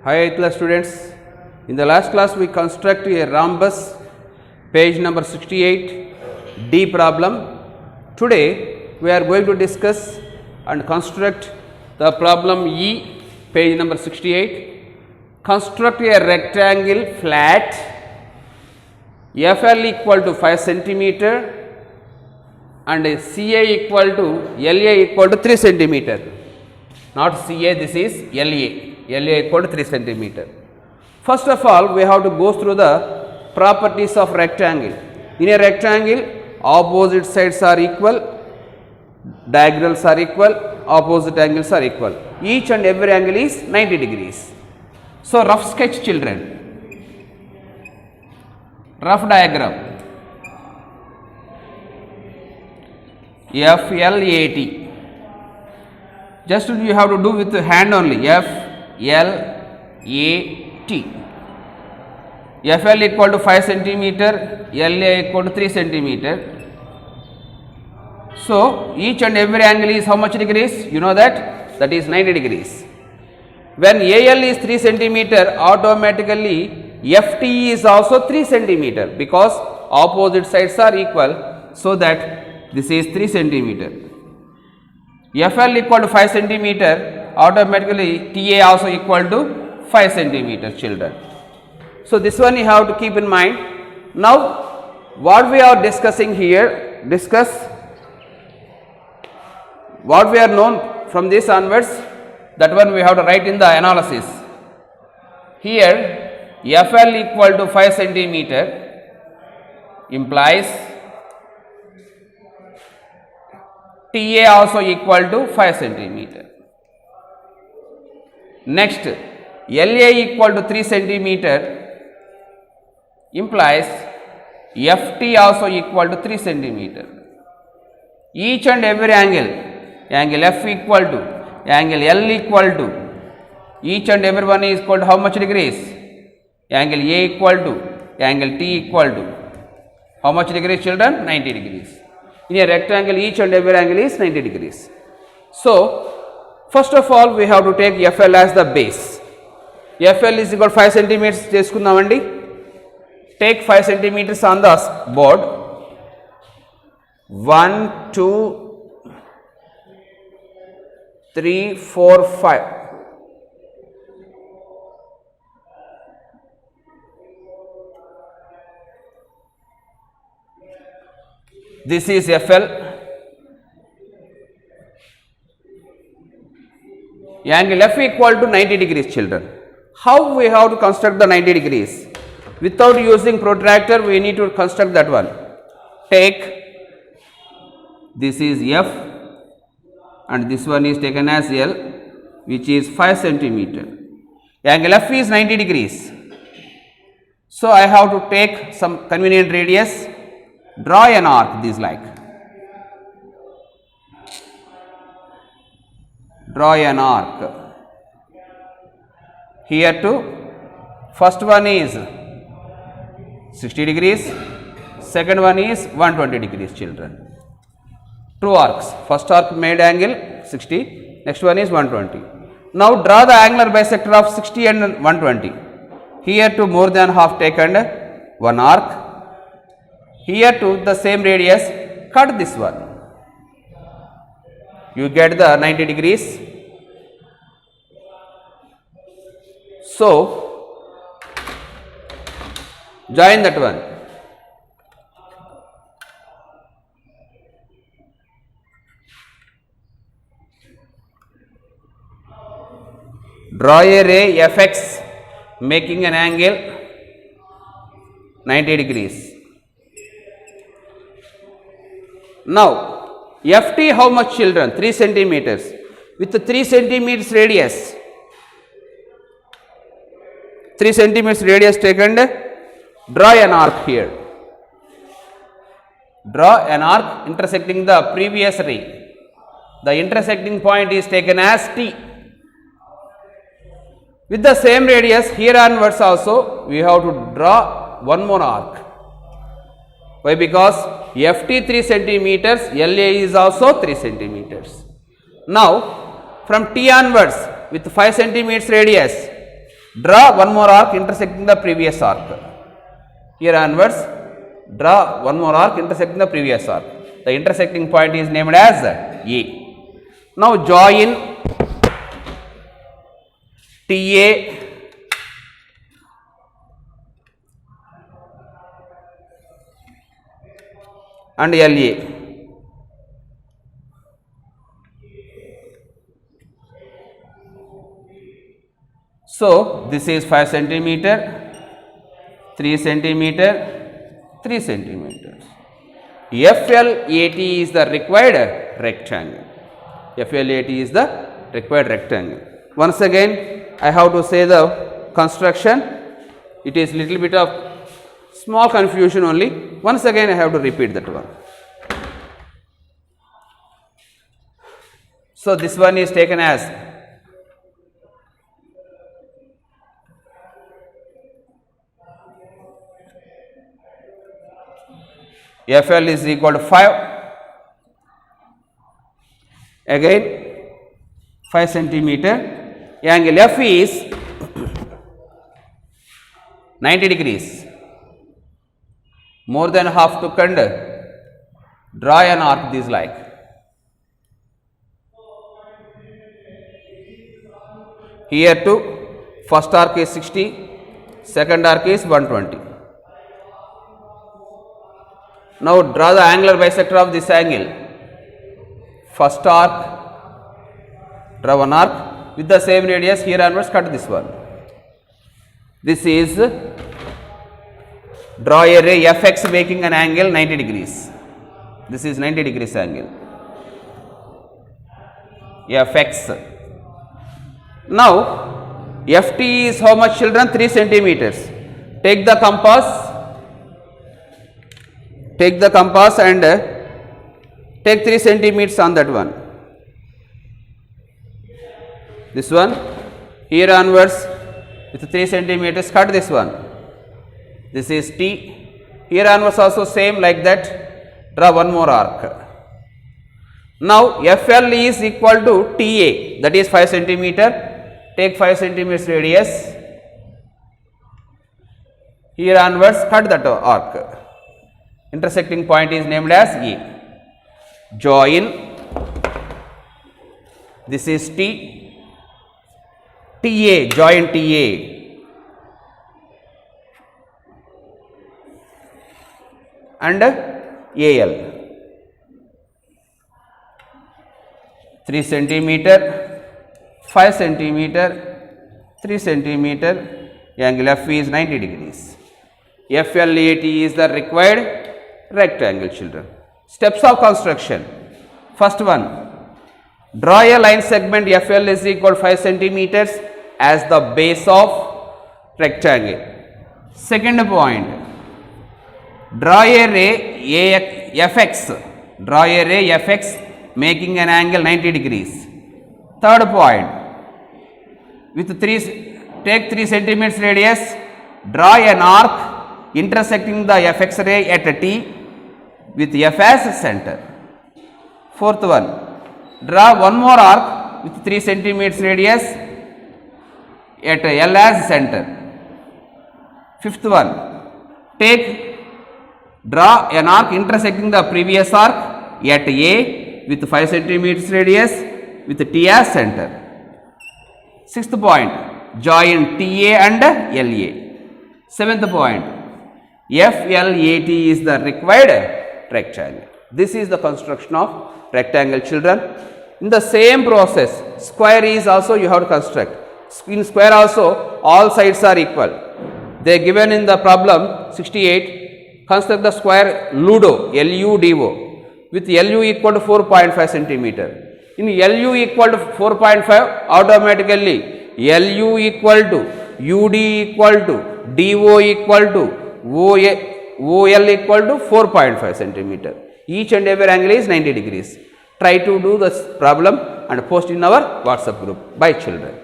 Hi 8th class students. In the last class we construct a rhombus, page number 68, D problem. Today we are going to discuss and construct the problem E, page number 68. Construct a rectangle flat FL equal to 5 centimeter and CA equal to LA equal to 3 centimeter. Not CA, this is LA. LA equal to 3 centimeter. First of all, we have to go through the properties of rectangle. In a rectangle, opposite sides are equal, diagonals are equal, opposite angles are equal. Each and every angle is 90 degrees. So, rough sketch children. Rough diagram. FLAT. Just you have to do with the hand only. FLAT. FL equal to 5 centimeter, LA equal to 3 centimeter. So, each and every angle is how much degrees? You know that? That is 90 degrees. When AL is 3 centimeter, automatically FT is also 3 centimeter because opposite sides are equal. So, that this is 3 centimeter. FL equal to 5 centimeter, automatically TA also equal to 5 centimeter children. So, this one you have to keep in mind. Now, what we are discussing here, what we are known from this onwards, that one we have to write in the analysis. Here, FL equal to 5 centimeter implies TA also equal to 5 centimeter. Next, LA equal to 3 centimeter implies FT also equal to 3 centimeter. Each and every angle, angle F equal to, angle L equal to, each and every one is equal to how much degrees? Angle A equal to, angle T equal to, how much degrees children? 90 degrees. In a rectangle, each and every angle is 90 degrees. So, first of all, we have to take FL as the base. FL is equal to 5 centimeters. Cheskundamandi. Take 5 centimeters on the board. 1, 2, 3, 4, 5. This is FL. Angle F equal to 90 degrees children. How we have to construct the 90 degrees? Without using protractor, we need to construct that one. Take, this is F and this one is taken as L, which is 5 centimeter. Angle F is 90 degrees. So, I have to take some convenient radius. Draw an arc, this like. Draw an arc. Here to, first one is 60 degrees, second one is 120 degrees children. Two arcs, first arc made angle 60, next one is 120. Now, draw the angular bisector of 60 and 120. Here to more than half taken one arc. Here to the same radius, cut this one. You get the 90 degrees. So, join that one. Draw a ray Fx making an angle 90 degrees. Now, FT how much children? 3 centimeters. With the 3 centimeters radius, 3 centimeters radius taken, draw an arc here. Draw an arc intersecting the previous ray. The intersecting point is taken as T. With the same radius, here onwards also, we have to draw one more arc. Why? Because FT 3 centimeters, LA is also 3 centimeters. Now, from T onwards with 5 centimeters radius, Draw one more arc intersecting the previous arc. Here onwards, draw one more arc intersecting the previous arc. The intersecting point is named as A. Now join TA and LA. So this is 5 centimeter, 3 centimeter, 3 centimeters. FLAT is the required rectangle. FLAT is the required rectangle. Once again, I have to say the construction. It is little bit of small confusion only. Once again, I have to repeat that one. So this one is taken as FL is equal to 5, again 5 centimeter, angle F is 90 degrees, more than half took and draw an arc this like. Here too, first arc is 60, second arc is 120. Now draw the angular bisector of this angle. First arc, draw one arc with the same radius. Here onwards, cut this one. This is draw a ray Fx making an angle 90 degrees. This is 90 degrees angle. Fx. Now Ft is how much, children? 3 centimeters. Take the compass. Take the compass and take 3 centimeters on that one. This one. Here onwards with 3 centimeters, cut this one. This is T. Here onwards also same like that. Draw one more arc. Now FL is equal to TA, that is 5 centimeter. Take 5 centimeters radius. Here onwards, cut that arc. Intersecting point is named as E. Join, this is T, TA, join TA. And AL. 3 centimeter, 5 centimeter, 3 centimeter, angle F is 90 degrees. FLAT is the required rectangle, children. Steps of construction. First one, draw a line segment FL is equal to 5 centimeters as the base of rectangle. Second point, draw a ray Fx. Draw a ray Fx making an angle 90 degrees. Third point, with take 3 centimeters radius, draw an arc intersecting the Fx ray at T with F as center. Fourth one, draw one more arc with 3 centimeters radius at L as center. Fifth one, draw an arc intersecting the previous arc at A with 5 centimeters radius with T as center. Sixth point, join TA and LA. Seventh point, FLAT is the required rectangle. This is the construction of rectangle, children. In the same process, square is also you have to construct. In square also, all sides are equal. They are given in the problem 68. Construct the square LUDO, LUDO, with LU equal to 4.5 centimeter. In LU equal to 4.5, automatically LU equal to UD equal to DO equal to OL equal to 4.5 centimeter. Each and every angle is 90 degrees. Try to do this problem and post in our WhatsApp group. Bye, children.